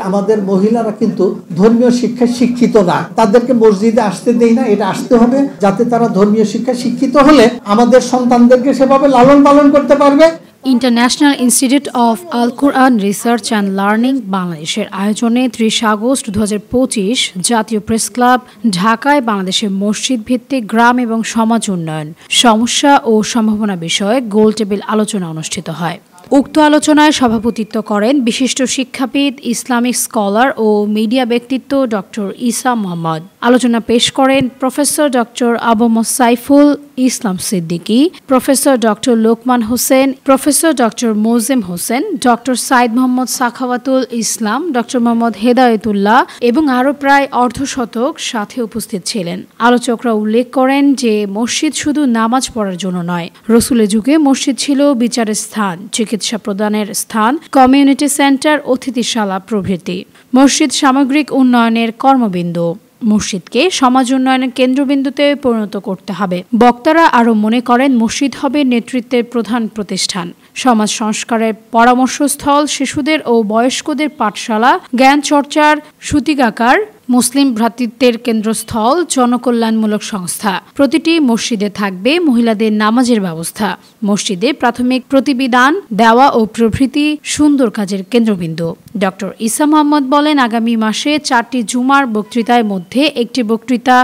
আমাদের মহিলারা কিন্তু ধর্মীয় শিক্ষায় শিক্ষিত না, তাদেরকে মসজিদে আসতে দেই না। এটা আসতে হবে যাতে তারা ধর্মীয় শিক্ষায় শিক্ষিত হলে আমাদের সন্তানদেরকে সেভাবে লালন পালন করতে পারবে। International institute of Al Quran research and learning বাংলাদেশের আয়োজনে 30 আগস্ট 2025 জাতীয় প্রেস ক্লাব ঢাকায় বাংলাদেশের মসজিদ ভিত্তিক গ্রাম এবং সমাজ উন্নয়ন সমস্যা ও সম্ভাবনা বিষয়ে গোল টেবিল আলোচনা অনুষ্ঠিত হয়। উক্ত আলোচনায় সভাপতিত্ব করেন বিশিষ্ট শিক্ষাবিদ, ইসলামিক স্কলার ও মিডিয়া ব্যক্তিত্ব ডক্টর ঈসা মোহাম্মদ। আলোচনা পেশ করেন professor doctor Abu Mosaiful Islam Siddiqui, professor doctor Lokman Hossain, professor doctor Mozem Hossain, doctor Sayed Mohammad Sakhawatul Islam, doctor Mohammad Hedayetullah এবং আরও প্রায় অর্ধশতক সাথে উপস্থিত ছিলেন। আলোচকরা উল্লেখ করেন যে মসজিদ শুধু নামাজ পড়ার জন্য নয়, রসুলের যুগে মসজিদ ছিল বিচারের স্থান, চিকিৎসা প্রদানের স্থান, কমিউনিটি সেন্টার, অতিথিশালা প্রভৃতি। মসজিদ সামগ্রিক উন্নয়নের কর্মবিন্দু। মসজিদকে সমাজ উন্নয়নের কেন্দ্রবিন্দুতে পরিণত করতে হবে। বক্তারা আরও মনে করেন মসজিদ হবে নেতৃত্বের প্রধান প্রতিষ্ঠান, সমাজ সংস্কারের পরামর্শস্থল, শিশুদের ও বয়স্কদের পাঠশালা, জ্ঞান চর্চার সূতিকাগার, মুসলিম ভ্রাতৃত্বের কেন্দ্রস্থল, জনকল্যাণমূলক সংস্থা। প্রতিটি মসজিদে থাকবে মহিলাদের নামাজের ব্যবস্থা, মসজিদে প্রাথমিক প্রতিবিধান দেওয়া ও প্রভৃতি সুন্দর কাজের কেন্দ্রবিন্দু। ডক্টর ঈসা মোহাম্মদ বলেন, আগামী মাসে 4টি জুমার বক্তৃতার মধ্যে একটি বক্তৃতা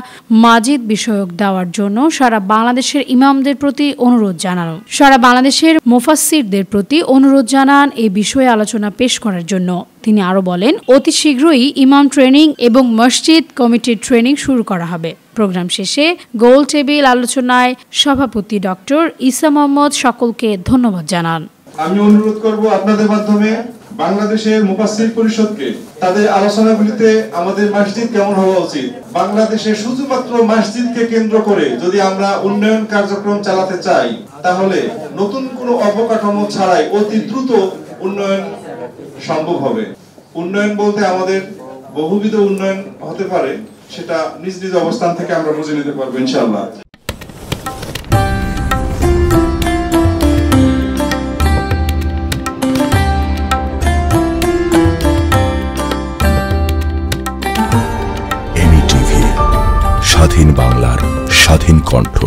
মাজিদ বিষয়ক দেওয়ার জন্য সারা বাংলাদেশের ইমামদের প্রতি অনুরোধ জানানো, সারা বাংলাদেশের মুফাসসিরদের প্রতি অনুরোধ জানান এই বিষয়ে আলোচনা পেশ করার জন্য। তিনি আরও বলেন, অতি শীঘ্রই ইমাম ট্রেনিং এবং মসজিদ কমিটির ট্রেনিং শুরু করা হবে। প্রোগ্রাম শেষে গোল টেবিল আলোচনায় সভাপতি ডক্টর ঈসা মোহাম্মদ সকলকে ধন্যবাদ জানান। আমি অনুরোধ করব আপনাদের মাধ্যমে বাংলাদেশের মুফাসসির পরিষদকে তাদের আলোচনাগুলিতে আমাদের মসজিদ কেমন হওয়া উচিত, বাংলাদেশে শুধুমাত্র মসজিদকে কেন্দ্র করে যদি আমরা উন্নয়ন কার্যক্রম চালাতে চাই তাহলে নতুন কোনো অবকাঠামো ছাড়াই অতি দ্রুত উন্নয়ন সম্ভব হবে। উন্নয়ন বলতে আমাদের বহুবিধ উন্নয়ন হতে পারে, সেটা নিজ নিজ অবস্থান থেকে আমরা বুঝে নিতে পারবো ইনশাআল্লাহ। এমই টিভি, স্বাধীন বাংলার স্বাধীন কণ্ঠ।